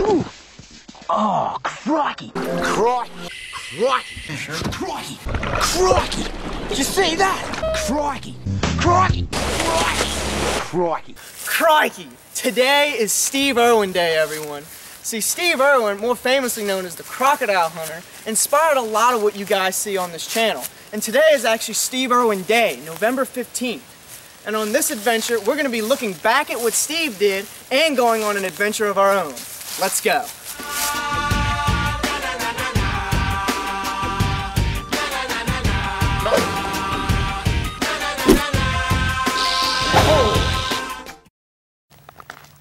Ooh. Oh, crikey. Crikey. Crikey. Sure. Crikey. Crikey. Did you see that? Crikey. Crikey. Crikey. Crikey. Crikey. Today is Steve Irwin Day, everyone. See, Steve Irwin, more famously known as the Crocodile Hunter, inspired a lot of what you guys see on this channel. And today is actually Steve Irwin Day, November 15th. And on this adventure, we're going to be looking back at what Steve did and going on an adventure of our own. Let's go.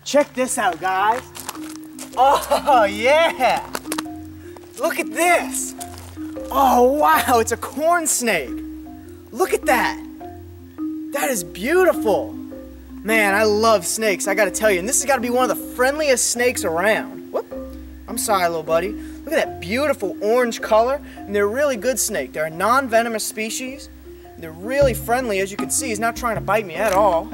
Check this out, guys. Oh, yeah. Look at this. Oh, wow, it's a corn snake. Look at that. That is beautiful. Man, I love snakes, I gotta tell you. And this has gotta be one of the friendliest snakes around. Whoop. I'm sorry, little buddy. Look at that beautiful orange color. And they're a really good snake. They're a non-venomous species. They're really friendly, as you can see. He's not trying to bite me at all.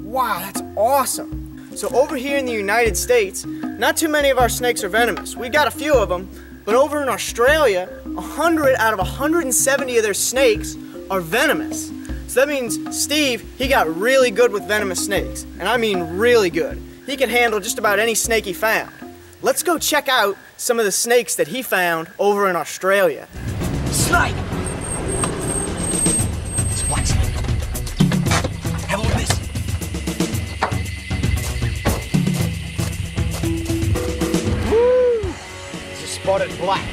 Wow, that's awesome. So over here in the United States, not too many of our snakes are venomous. We got a few of them, but over in Australia, 100 out of 170 of their snakes are venomous. So that means Steve, he got really good with venomous snakes. And I mean really good. He can handle just about any snake he found. Let's go check out some of the snakes that he found over in Australia. Snake! It's a black snake. Have a look at this. Woo! It's a spotted black.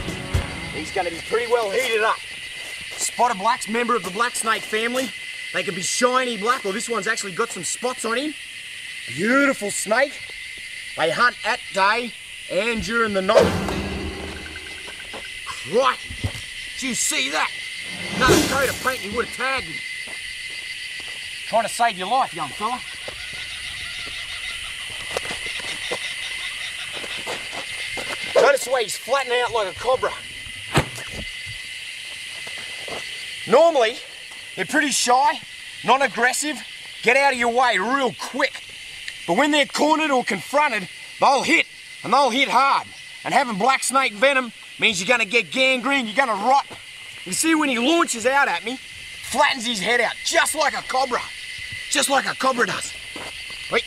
He's going to be pretty well heated up. Spotted black's member of the black snake family. They can be shiny black. Well, this one's actually got some spots on him. Beautiful snake. They hunt at day and during the night. Crikey! Did you see that? Another coat of paint, he would have tagged him. Trying to save your life, young fella. Notice the way he's flattening out like a cobra. Normally, they're pretty shy, non-aggressive, get out of your way real quick. But when they're cornered or confronted, they'll hit, and they'll hit hard. And having black snake venom means you're gonna get gangrene, you're gonna rot. You see when he launches out at me, flattens his head out, just like a cobra. Just like a cobra does. Wait.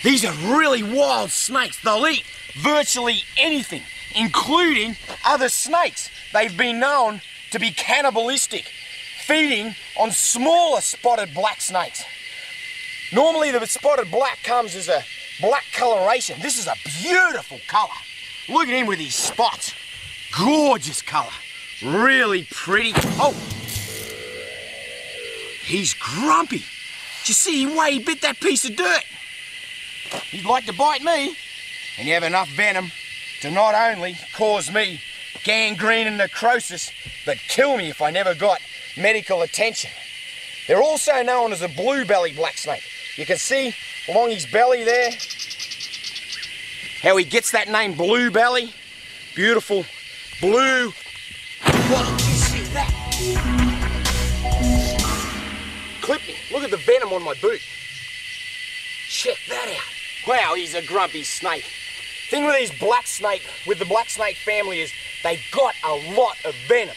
These are really wild snakes. They'll eat virtually anything, including other snakes. They've been known to be cannibalistic, feeding on smaller spotted black snakes. Normally the spotted black comes as a black coloration. This is a beautiful color. Look at him with his spots. Gorgeous color. Really pretty. Oh, he's grumpy. Did you see the way he bit that piece of dirt? He'd like to bite me, and you have enough venom to not only cause me gangrene and necrosis, but kill me if I never got medical attention. They're also known as a blue-belly black snake. You can see along his belly there how he gets that name, blue belly. Beautiful blue. What did you see that? Clip me. Look at the venom on my boot. Check that out. Wow, he's a grumpy snake. Thing with these black snake, with the black snake family is they've got a lot of venom.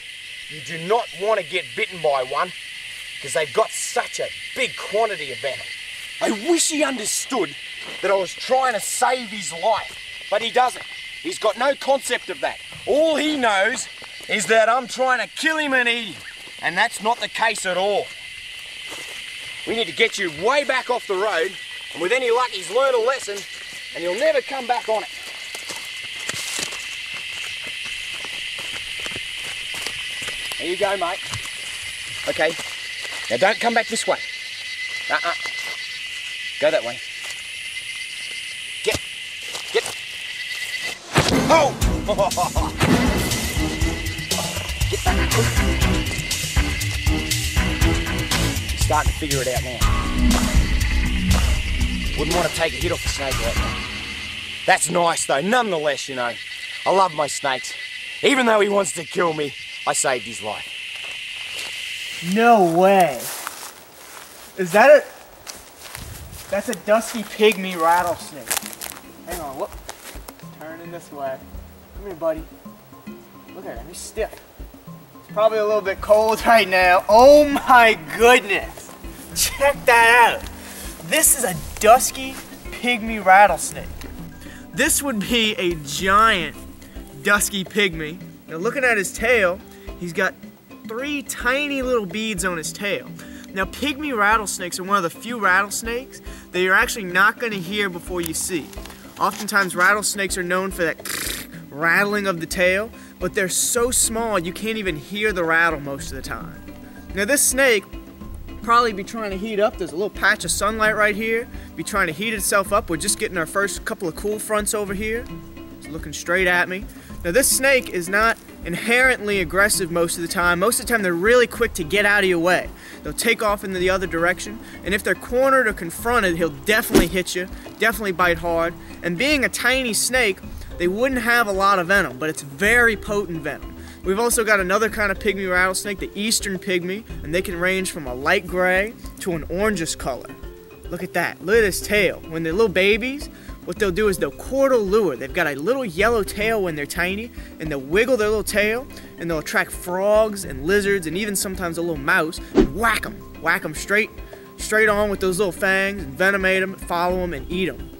You do not want to get bitten by one because they've got such a big quantity of venom. I wish he understood that I was trying to save his life, but he doesn't. He's got no concept of that. All he knows is that I'm trying to kill him and eat him, and that's not the case at all. We need to get you way back off the road, and with any luck he's learned a lesson and he'll never come back on it. There you go, mate. Okay, now don't come back this way. Go that way. Get. Oh! Get back. Starting to figure it out now. Wouldn't want to take a hit off a snake like that. That's nice though, nonetheless, you know. I love my snakes. Even though he wants to kill me, I saved his life. No way. Is that a... That's a dusky pygmy rattlesnake. Hang on, whoop. Turning this way. Come here, buddy. Look at him, he's stiff. It's probably a little bit cold right now. Oh my goodness. Check that out. This is a dusky pygmy rattlesnake. This would be a giant dusky pygmy. Now looking at his tail, he's got 3 tiny little beads on his tail. Now pygmy rattlesnakes are one of the few rattlesnakes that you're actually not going to hear before you see. Oftentimes rattlesnakes are known for that rattling of the tail, but they're so small you can't even hear the rattle most of the time. Now this snake probably be trying to heat up. There's a little patch of sunlight right here. Be trying to heat itself up. We're just getting our first couple of cool fronts over here. It's looking straight at me. Now this snake is not inherently aggressive most of the time. Most of the time they're really quick to get out of your way. They'll take off in the other direction, and if they're cornered or confronted, he'll definitely hit you, definitely bite hard. And being a tiny snake, they wouldn't have a lot of venom, but it's very potent venom. We've also got another kind of pygmy rattlesnake, the eastern pygmy, and they can range from a light gray to an orangish color. Look at that, look at his tail. When they're little babies, what they'll do is they'll chordal lure. They've got a little yellow tail when they're tiny, and they'll wiggle their little tail, and they'll attract frogs and lizards, and even sometimes a little mouse, and whack them straight on with those little fangs, and venomate them, follow them, and eat them.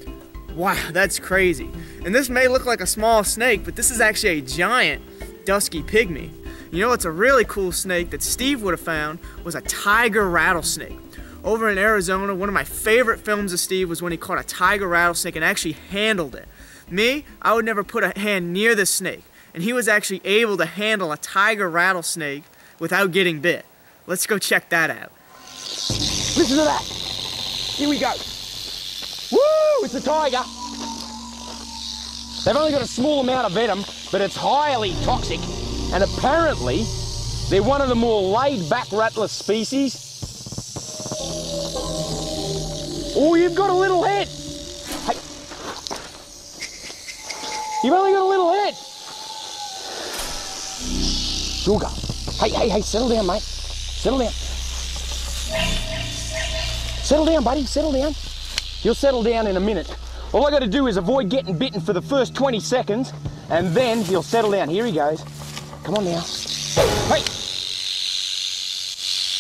Wow, that's crazy. And this may look like a small snake, but this is actually a giant dusky pygmy. You know what's a really cool snake that Steve would have found was a tiger rattlesnake. Over in Arizona, one of my favorite films of Steve was when he caught a tiger rattlesnake and actually handled it. Me, I would never put a hand near this snake, and he was actually able to handle a tiger rattlesnake without getting bit. Let's go check that out. Listen to that. Here we go. Woo! It's a tiger. They've only got a small amount of venom, but it's highly toxic, and apparently they're one of the more laid-back rattler species. Oh, you've got a little head. Hey. You've only got a little head. Sugar. Hey, settle down, mate. Settle down. Settle down, buddy, settle down. You'll settle down in a minute. All I got to do is avoid getting bitten for the first 20 seconds, and then he'll settle down. Here he goes. Come on now. Hey!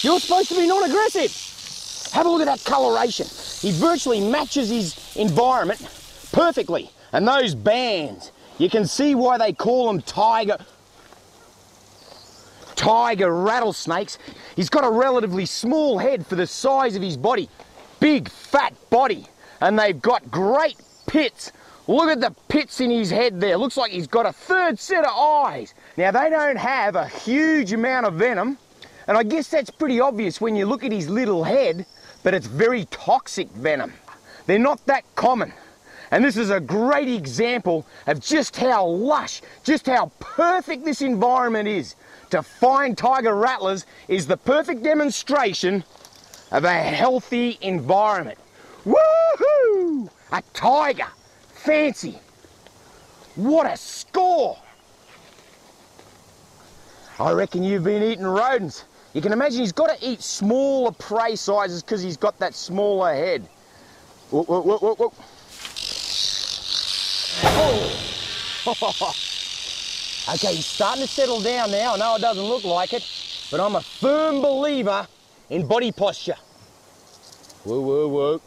You're supposed to be non-aggressive. Have a look at that coloration. He virtually matches his environment perfectly. And those bands, you can see why they call them tiger rattlesnakes. He's got a relatively small head for the size of his body. Big, fat body. And they've got great pits. Look at the pits in his head there. Looks like he's got a 3rd set of eyes. Now, they don't have a huge amount of venom, and I guess that's pretty obvious when you look at his little head, but it's very toxic venom. They're not that common. And this is a great example of just how lush, just how perfect this environment is. To find tiger rattlers is the perfect demonstration of a healthy environment. Woohoo! A tiger. Fancy. What a score. I reckon you've been eating rodents. You can imagine he's got to eat smaller prey sizes because he's got that smaller head. Whoa, whoa, whoa, whoa, whoa. Oh. Okay, he's starting to settle down now. I know it doesn't look like it, but I'm a firm believer in body posture. Whoa, whoa, whoa.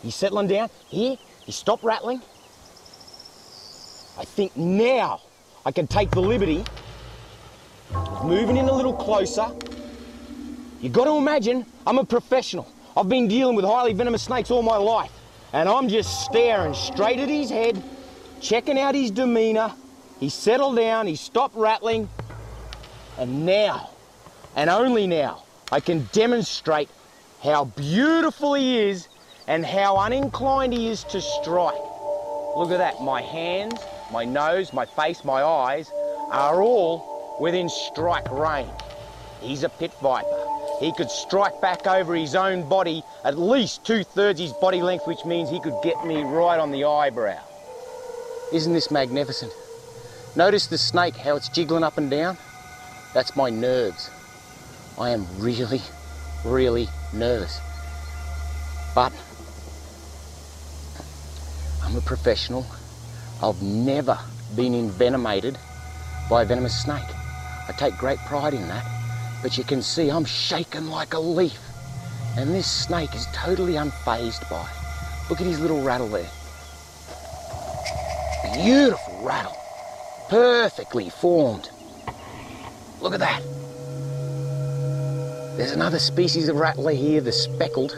He's settling down. Here, he stopped rattling. I think now I can take the liberty of moving in a little closer. You've got to imagine, I'm a professional. I've been dealing with highly venomous snakes all my life. And I'm just staring straight at his head, checking out his demeanor. He settled down, he stopped rattling. And now, and only now, I can demonstrate how beautiful he is and how uninclined he is to strike. Look at that, my hands, my nose, my face, my eyes are all within strike range. He's a pit viper. He could strike back over his own body at least 2/3 his body length, which means he could get me right on the eyebrow. Isn't this magnificent? Notice the snake, how it's jiggling up and down? That's my nerves. I am really, really nervous. But I'm a professional. I've never been envenomated by a venomous snake. I take great pride in that, but you can see I'm shaking like a leaf. And this snake is totally unfazed by it. Look at his little rattle there. Beautiful rattle. Perfectly formed. Look at that. There's another species of rattler here, the speckled.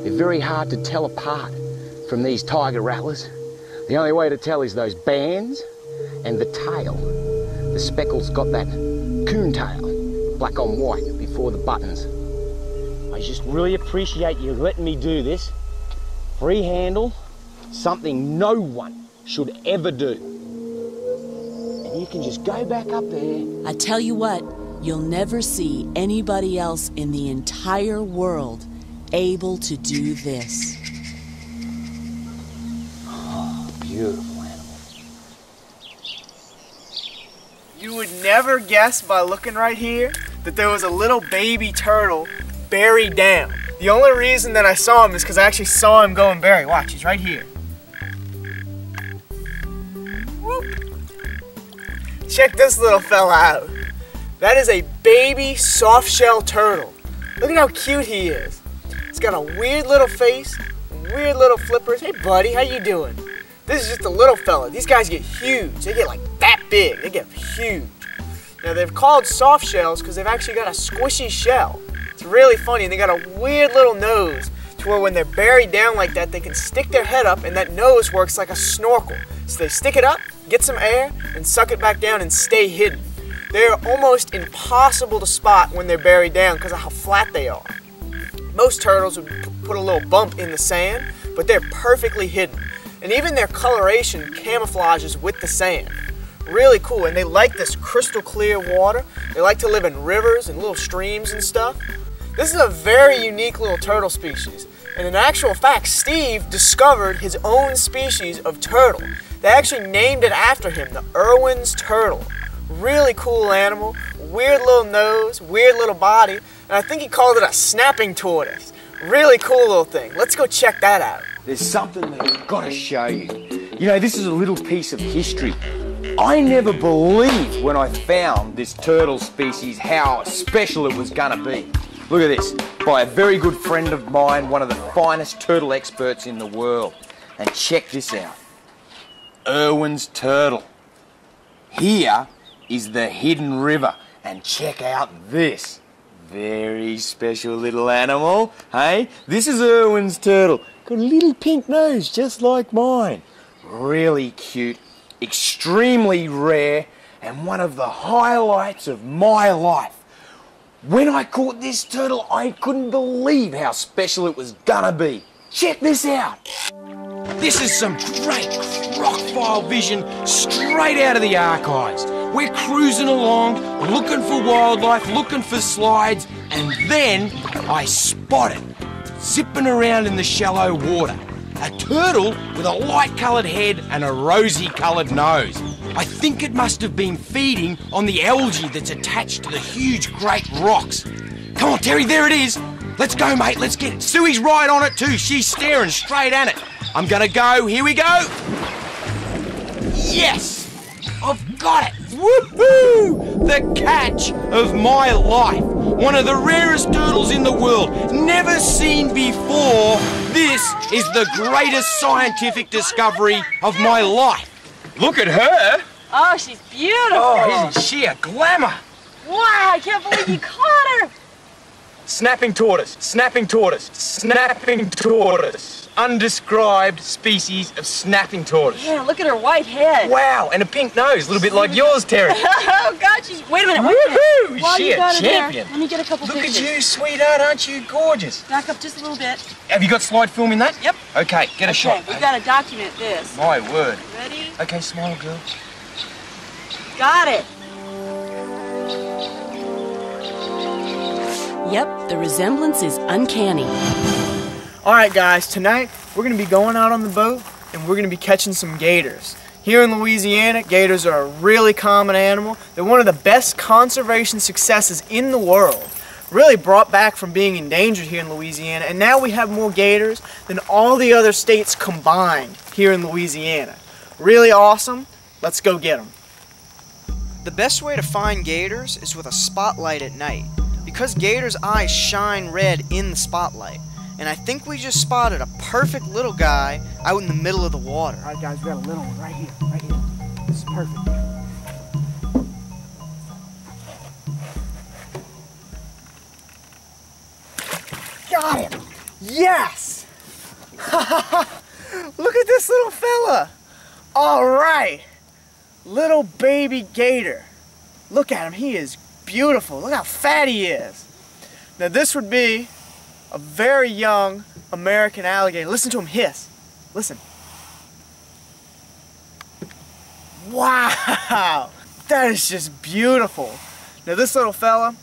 They're very hard to tell apart from these tiger rattlers. The only way to tell is those bands and the tail. The speckled's got that coon tail, black on white, before the buttons. I just really appreciate you letting me do this. Free handle, something no one should ever do. And you can just go back up there. I tell you what, you'll never see anybody else in the entire world able to do this. Oh, beautiful animal. You would never guess by looking right here that there was a little baby turtle buried down. The only reason that I saw him is because I actually saw him go and bury. Watch, he's right here. Whoop. Check this little fella out. That is a baby softshell turtle. Look at how cute he is. He's got a weird little face, weird little flippers. Hey buddy, how you doing? This is just a little fella. These guys get huge. They get like that big. They get huge. Now they're called soft shells because they've actually got a squishy shell. It's really funny, and they got a weird little nose to where when they're buried down like that, they can stick their head up and that nose works like a snorkel. So they stick it up, get some air, and suck it back down and stay hidden. They're almost impossible to spot when they're buried down because of how flat they are. Most turtles would put a little bump in the sand, but they're perfectly hidden. And even their coloration camouflages with the sand. Really cool, and they like this crystal clear water. They like to live in rivers and little streams and stuff. This is a very unique little turtle species. And in actual fact, Steve discovered his own species of turtle. They actually named it after him, the Irwin's turtle. Really cool animal, weird little nose, weird little body, and I think he called it a snapping tortoise. Really cool little thing. Let's go check that out. There's something that I've got to show you. You know, this is a little piece of history. I never believed when I found this turtle species how special it was gonna be. Look at this, by a very good friend of mine, one of the finest turtle experts in the world. And check this out. Irwin's turtle. Here is the hidden river, and check out this. Very special little animal, hey? This is Irwin's turtle. Got a little pink nose just like mine. Really cute, extremely rare, and one of the highlights of my life. When I caught this turtle, I couldn't believe how special it was gonna be. Check this out. This is some great Croc File vision straight out of the archives. We're cruising along, looking for wildlife, looking for slides, and then I spotted, zipping around in the shallow water, a turtle with a light-coloured head and a rosy-coloured nose. I think it must have been feeding on the algae that's attached to the huge great rocks. Come on, Terry, there it is. Let's go, mate, let's get it. Suey's right on it too. She's staring straight at it. I'm gonna go. Here we go. Yes! I've got it. Woohoo! The catch of my life. One of the rarest turtles in the world. Never seen before. This is the greatest scientific discovery of my life. Look at her. Oh, she's beautiful. Oh, isn't she a glamour? Wow, I can't believe you caught her. Snapping tortoise, snapping tortoise, snapping tortoise. Undescribed species of snapping tortoise. Yeah, look at her white head. Wow, and a pink nose, a little bit like yours, Terry. Oh, God, she's... Wait a minute, Woohoo! While She you a got her there, champion. let me get a couple Look pictures. at you, sweetheart, aren't you gorgeous? Back up just a little bit. Have you got slide film in that? Yep. Okay, get a shot. We've got to document this. My word. Ready? Okay, smile, girl. Got it. Yep, the resemblance is uncanny. Alright guys, tonight we're going to be going out on the boat and we're going to be catching some gators. Here in Louisiana, gators are a really common animal. They're one of the best conservation successes in the world. really brought back from being endangered here in Louisiana, and now we have more gators than all the other states combined here in Louisiana. Really awesome. Let's go get them. The best way to find gators is with a spotlight at night, because gators' eyes shine red in the spotlight. And I think we just spotted a perfect little guy out in the middle of the water. Alright guys, we got a little one right here, right here. This is perfect. Got him! Yes! Look at this little fella! Alright! Little baby gator. Look at him, he is beautiful. Look how fat he is. Now this would be a very young American alligator. Listen to him hiss. Listen. Wow! That is just beautiful. Now this little fella,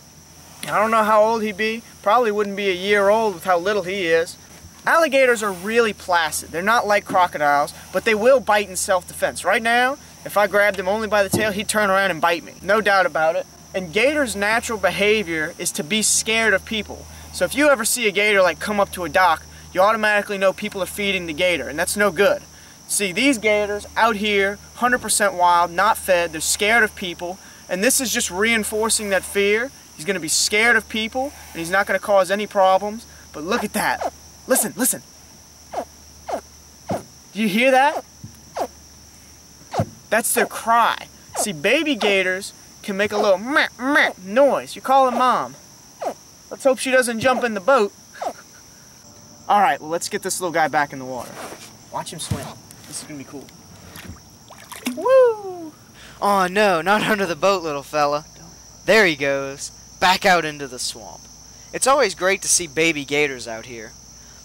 I don't know how old he'd be. Probably wouldn't be a year old with how little he is. Alligators are really placid. They're not like crocodiles, but they will bite in self-defense. Right now, if I grabbed him only by the tail, he'd turn around and bite me. No doubt about it. And gators' natural behavior is to be scared of people. So if you ever see a gator like come up to a dock, you automatically know people are feeding the gator, and that's no good. See, these gators out here, 100% wild, not fed, they're scared of people, and this is just reinforcing that fear. He's going to be scared of people, and he's not going to cause any problems. But look at that. Listen, listen. Do you hear that? That's their cry. See, baby gators can make a little meh, meh noise. You call her mom. Let's hope she doesn't jump in the boat. Alright, well, let's get this little guy back in the water. Watch him swim. This is going to be cool. Woo! Oh no, not under the boat, little fella. There he goes, back out into the swamp. It's always great to see baby gators out here.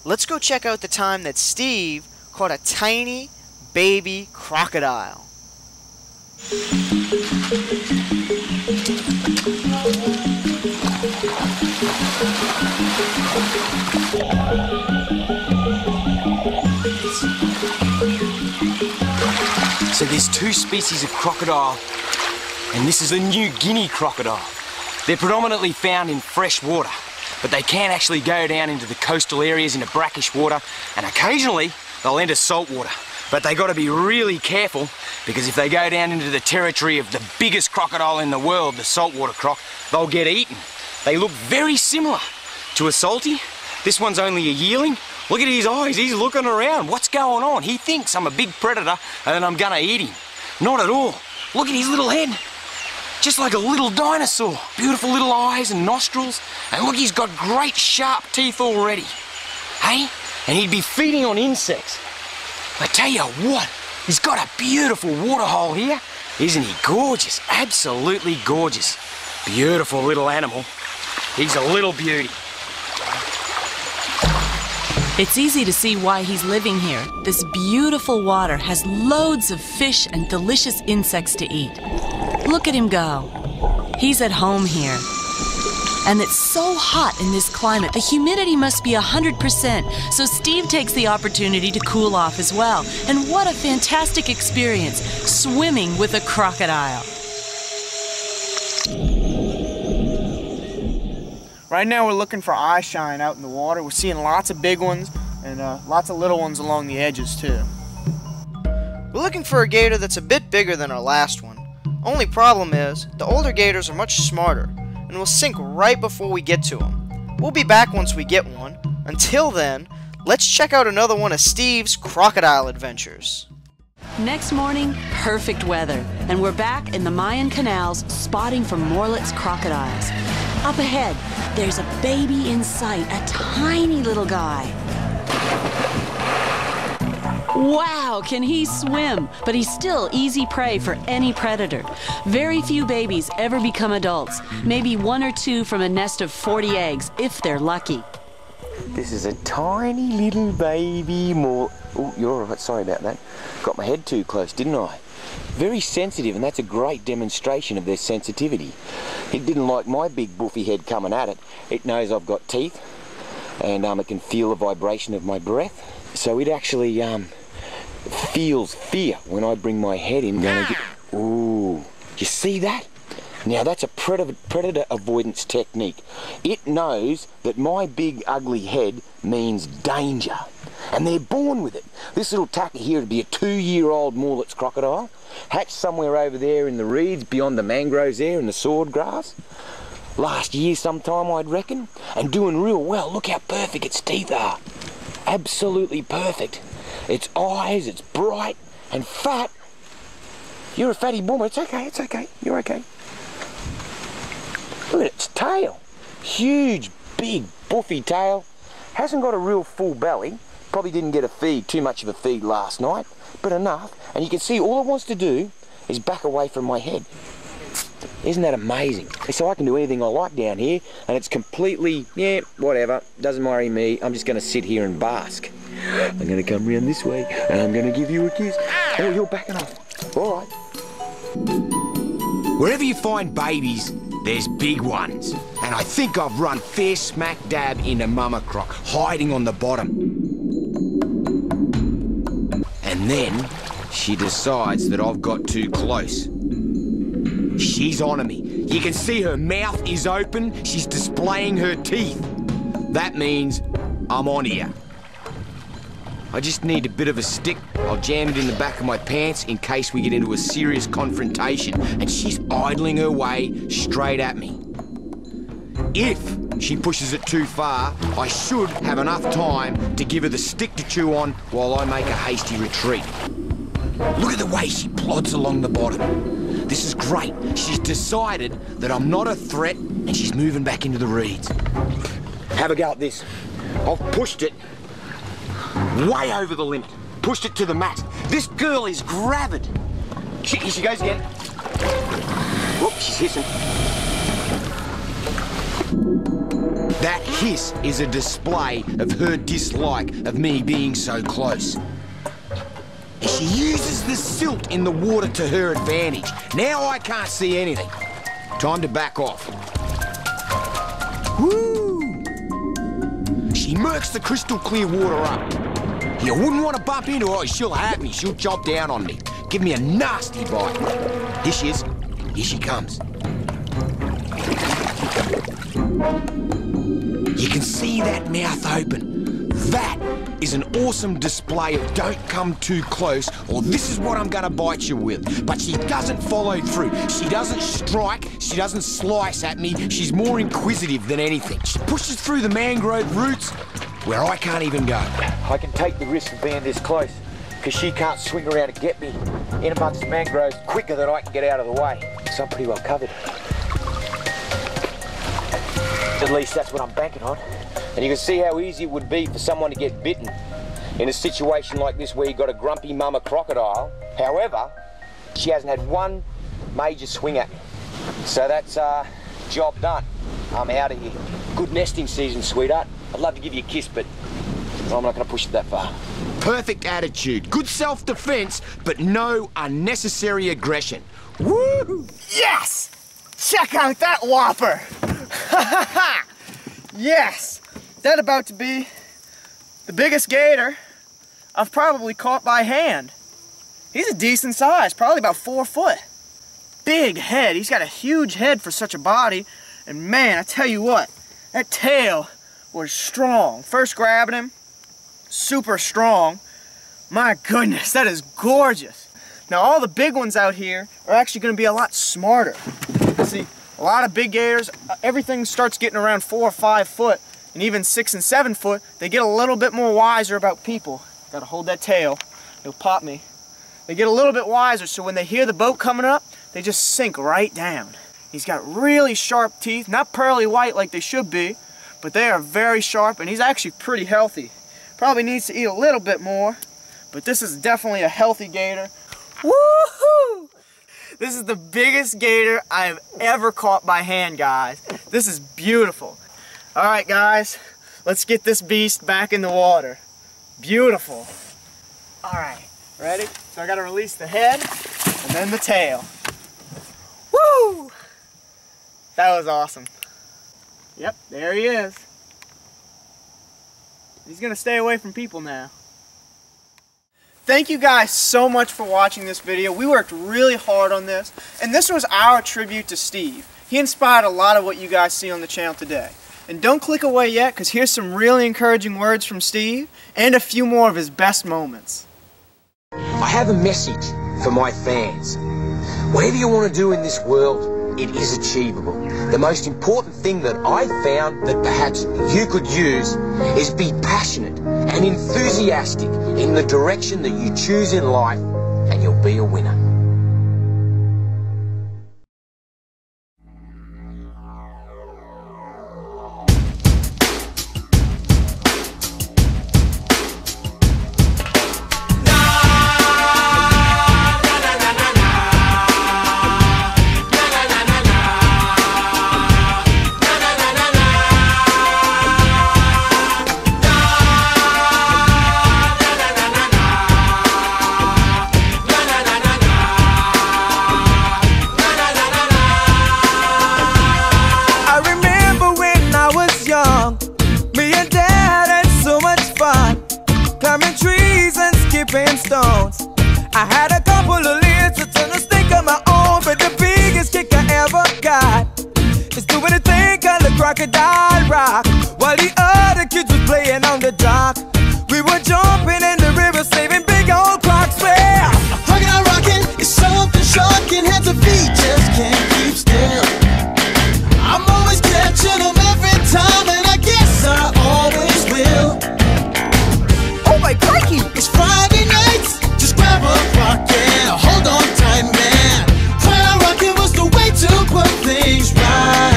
Let's go check out the time that Steve caught a tiny baby crocodile. So there's two species of crocodile, and this is a New Guinea crocodile. They're predominantly found in fresh water, but they can actually go down into the coastal areas into brackish water, and occasionally they'll enter salt water. But they got to be really careful, because if they go down into the territory of the biggest crocodile in the world, the saltwater croc, they'll get eaten. They look very similar to a salty. This one's only a yearling. Look at his eyes, he's looking around. What's going on? He thinks I'm a big predator and I'm gonna eat him. Not at all. Look at his little head. Just like a little dinosaur. Beautiful little eyes and nostrils. And look, he's got great sharp teeth already. Hey? And he'd be feeding on insects. I tell you what, he's got a beautiful waterhole here. Isn't he gorgeous? Absolutely gorgeous. Beautiful little animal. He's a little beauty. It's easy to see why he's living here. This beautiful water has loads of fish and delicious insects to eat. Look at him go. He's at home here. And it's so hot in this climate, the humidity must be 100%, so Steve takes the opportunity to cool off as well. And what a fantastic experience, swimming with a crocodile. Right now we're looking for eye shine out in the water. We're seeing lots of big ones and lots of little ones along the edges too. We're looking for a gator that's a bit bigger than our last one. Only problem is, the older gators are much smarter and will sink right before we get to them. We'll be back once we get one. Until then, let's check out another one of Steve's crocodile adventures. Next morning, perfect weather, and we're back in the Mayan canals spotting for Morlett's crocodiles. Up ahead, there's a baby in sight, a tiny little guy. Wow, can he swim? But he's still easy prey for any predator. Very few babies ever become adults, maybe 1 or 2 from a nest of 40 eggs, if they're lucky. This is a tiny little baby Oh, you're all right, sorry about that. Got my head too close, didn't I? Very sensitive, and that's a great demonstration of their sensitivity. It didn't like my big buffy head coming at it. It knows I've got teeth, and it can feel the vibration of my breath. So it actually feels fear when I bring my head in. Ooh, you see that? Now that's a predator avoidance technique. It knows that my big ugly head means danger. And they're born with it. This little tacker here would be a 2-year-old Morlett's crocodile, hatched somewhere over there in the reeds beyond the mangroves there in the sword grass. Last year sometime, I'd reckon, and doing real well. Look how perfect its teeth are. Absolutely perfect. Its eyes, it's bright and fat. You're a fatty boomer. It's okay, it's okay. You're okay. Look at its tail. Huge, big, buffy tail. Hasn't got a real full belly. Probably didn't get too much of a feed last night, but enough. And you can see all it wants to do is back away from my head. Isn't that amazing? So I can do anything I like down here, and it's completely, yeah, whatever, doesn't worry me. I'm just going to sit here and bask. I'm going to come round this way, and I'm going to give you a kiss. Oh, you're backing off. All right. Wherever you find babies, there's big ones. And I think I've run fair smack dab into Mama Croc, hiding on the bottom. And then she decides that I've got too close. She's on me. You can see her mouth is open. She's displaying her teeth. That means I'm on here. I just need a bit of a stick. I'll jam it in the back of my pants in case we get into a serious confrontation. And she's idling her way straight at me. If she pushes it too far, I should have enough time to give her the stick to chew on while I make a hasty retreat. Look at the way she plods along the bottom. This is great. She's decided that I'm not a threat and she's moving back into the reeds. Have a go at this. I've pushed it way over the limit. Pushed it to the max. This girl is gravid. Here she goes again. Whoop, she's hissing. That hiss is a display of her dislike of me being so close. And she uses the silt in the water to her advantage. Now I can't see anything. Time to back off. Woo! She murks the crystal clear water up. You wouldn't want to bump into her, she'll have me. She'll chomp down on me. Give me a nasty bite. Here she is. Here she comes. You can see that mouth open. That is an awesome display of don't come too close or this is what I'm gonna bite you with. But she doesn't follow through. She doesn't strike. She doesn't slice at me. She's more inquisitive than anything. She pushes through the mangrove roots where I can't even go. I can take the risk of being this close because she can't swing around and get me in amongst the mangroves quicker than I can get out of the way. So I'm pretty well covered. At least that's what I'm banking on. And you can see how easy it would be for someone to get bitten in a situation like this where you've got a grumpy mama crocodile. However, she hasn't had one major swing at me. So that's job done. I'm out of here. Good nesting season, sweetheart. I'd love to give you a kiss, but I'm not going to push it that far. Perfect attitude, good self-defense, but no unnecessary aggression. Woo! Yes! Check out that whopper! Yes! That's about to be the biggest gator I've probably caught by hand. He's a decent size, probably about 4 foot. Big head. He's got a huge head for such a body. And man, I tell you what, that tail was strong. First grabbing him, super strong. My goodness, that is gorgeous. Now all the big ones out here are actually going to be a lot smarter. See, a lot of big gators, everything starts getting around 4 or 5 foot, and even 6 and 7 foot, they get a little bit more wiser about people. Gotta hold that tail, it'll pop me. They get a little bit wiser, so when they hear the boat coming up, they just sink right down. He's got really sharp teeth, not pearly white like they should be, but they are very sharp, and he's actually pretty healthy. Probably needs to eat a little bit more, but this is definitely a healthy gator. Woohoo! This is the biggest gator I have ever caught by hand, guys. This is beautiful. All right, guys, let's get this beast back in the water. Beautiful. All right, ready? So I gotta release the head and then the tail. Woo! That was awesome. Yep, there he is. He's gonna stay away from people now. Thank you guys so much for watching this video. We worked really hard on this, and this was our tribute to Steve. He inspired a lot of what you guys see on the channel today. And don't click away yet, because here's some really encouraging words from Steve, and a few more of his best moments. I have a message for my fans. Whatever you want to do in this world, it is achievable. The most important thing that I found that perhaps you could use is be passionate and enthusiastic in the direction that you choose in life, and you'll be a winner. Stones. I had a couple of leads to turn a snake on my own, but the biggest kick I ever got is doing a thing called the Crocodile Rock, while the other kids were playing on the dock. We were jumping in the river, saving big old crocs. Well, hugging and rocking is something shocking. Hands and feet just can't keep still. I'm always catching them every time, and I guess I always will. oh my crikey! It's Friday nights, just grab a rock and hold on tight, man. Hugging and rocking was the way to put things right.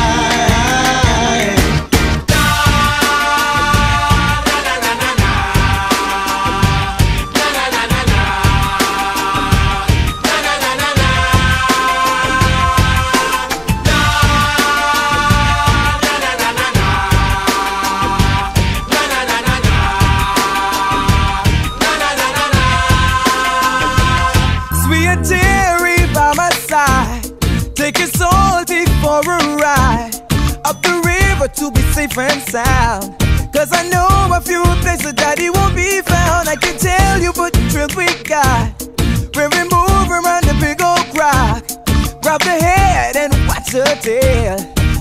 Take it salty for a ride up the river to be safe and sound. Cause I know a few places that he won't be found. I can tell you what thrills we got when we move around the big old croc. Grab the head and watch the tail.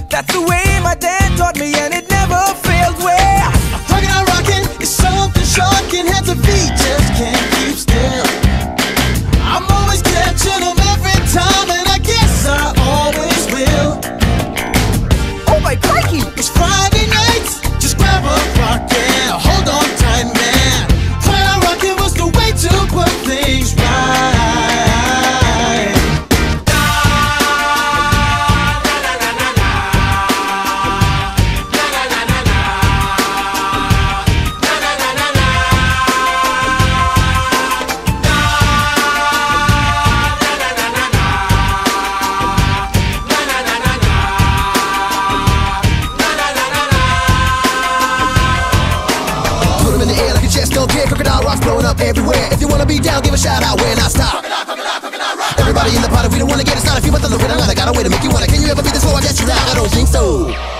That's the way my dad taught me, and it never failed. Well, hugging and rocking is something shocking. Hands and feet just can't keep still. I'm always catching them every time, and I guess I always will. oh my crikey! It's Friday nights, just grab a rock and hold on tight, man. Hugging and rocking was the way to put things right. Crocodile rocks blowing up everywhere. If you wanna be down, give a shout out when I stop. Everybody in the party, we don't wanna get it started. If you want to look at another, got a way to make you wanna. Can you ever be this low? I guess you now. I don't think so.